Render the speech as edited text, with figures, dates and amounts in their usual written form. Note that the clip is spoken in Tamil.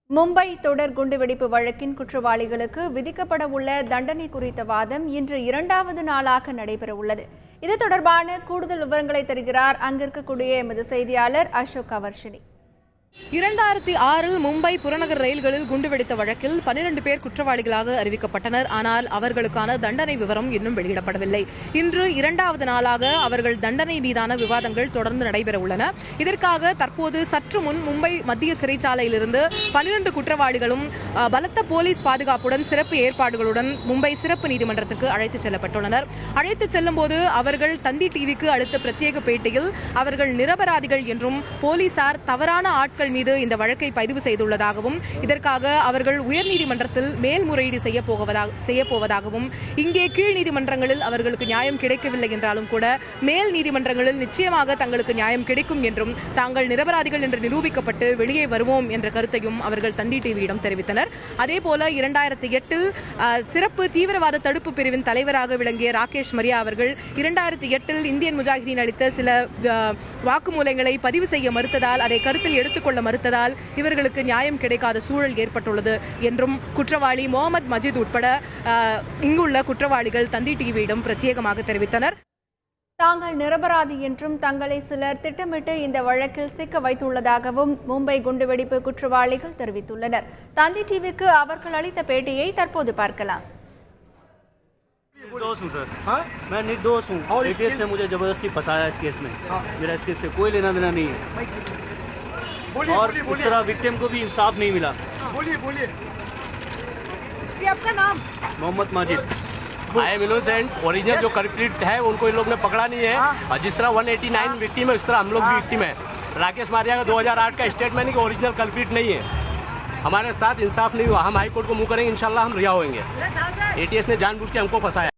மும்பை தொடர் குண்டுவெடிப்பு வழக்கின் குற்றவாளிகளுக்கு விதிக்கப்பட உள்ள தண்டனை குறித்த வாதம் இன்று இரண்டாவது நாளாக நடைபெறவுள்ளது. இது தொடர்பான கூடுதல் விவரங்களை தருகிறார் அங்கிருக்கக்கூடிய எமது செய்தியாளர் அசோக் அவர்ஷினி. 2006 மும்பை புறநகர் ரயில்களில் குண்டுவெடித்த வழக்கில் 12 பேர் குற்றவாளிகளாக அறிவிக்கப்பட்டனர். ஆனால் அவர்களுக்கான தண்டனை விவரம் இன்னும் வெளியிடப்படவில்லை. இன்று இரண்டாவது நாளாக அவர்கள் தண்டனை மீதான விவாதங்கள் தொடர்ந்து நடைபெற உள்ளன. இதற்காக தற்போது சற்று முன் மும்பை மத்திய சிறைச்சாலையிலிருந்து 12 குற்றவாளிகளும் பலத்த போலீஸ் பாதுகாப்புடன் சிறப்பு ஏற்பாடுகளுடன் மும்பை சிறப்பு நீதிமன்றத்துக்கு அழைத்துச் செல்லப்பட்டுள்ளனர். அழைத்துச் செல்லும் போது அவர்கள் தந்தி டிவிக்கு அளித்த பிரத்யேக பேட்டியில் அவர்கள் நிரபராதிகள் என்றும் போலீசார் தவறான ஆட்கள் மீது இந்த வழக்கை பதிவு செய்துள்ளதாகவும் இதற்காக அவர்கள் உயர்நீதிமன்றத்தில் மேல்முறையீடு செய்யப்போவதாகவும் இங்கே கீழ் நீதிமன்றங்களில் அவர்களுக்கு நியாயம் கிடைக்கவில்லை என்றாலும் கூட மேல் நீதிமன்றங்களில் நிச்சயமாக தங்களுக்கு நியாயம் கிடைக்கும் என்றும் தாங்கள் நிரபராதிகள் என்று நிரூபிக்கப்பட்டு வெளியே வருவோம் என்ற கருத்தையும் அவர்கள் தந்தி டிவியிடம் தெரிவித்தனர். அதேபோல 2008 சிறப்பு தீவிரவாத தடுப்பு பிரிவின் தலைவராக விளங்கிய ராகேஷ் மரியா அவர்கள் 2008 இந்தியன் முஜாஹிதீன் அளித்த சில வாக்குமூலங்களை பதிவு செய்ய மறுத்ததால் அதை கருத்தில் எடுத்துக்கொள்ள மறுத்ததால் இவர்களுக்கு நியாயம் கிடைக்காத சூழல் ஏற்பட்டுள்ளது என்றும் குற்றவாளி முகமது மஜித் உட்பட இங்குள்ள குற்றவாளிகள் தந்தி டிவியிடம் பிரத்யேகமாக தெரிவித்தனர். தாங்கள் நிரபராதி என்றும் தங்களை சிலர் திட்டமிட்டு இந்த வழக்கில் சிக்க வைத்துள்ளதாகவும் மும்பை குண்டுவெடிப்பு குற்றவாளிகள் தெரிவித்துள்ளனர். தந்தி டிவிக்கு அவர்கள் அளித்த பேட்டியை தற்போது பார்க்கலாம். निर्दोष हूँ सर, मैं निर्दोष हूँ। एटीएस ने मुझे जबरदस्ती फंसाया इस केस में। मेरा इस केस से कोई लेना देना नहीं है और इस तरह विक्टिम को भी इंसाफ नहीं मिला। बोलिए आपका नाम? Mohammad Majid. I am innocent. Original जो कल्प्रिट है उनको इन लोग ने पकड़ा नहीं है और जिस तरह 189 विक्टिम है उस तरह हम लोग भी विक्टिम है। राकेश मारिया का 2008 का स्टेटमेंट कि ओरिजिनल कल्प्रिट नहीं है। हमारे साथ इंसाफ नहीं हुआ। हम हाई कोर्ट को मुंह करेंगे, इंशाल्लाह हम रिहा होंगे। एटीएस ने जानबूझ के हमको फंसाया।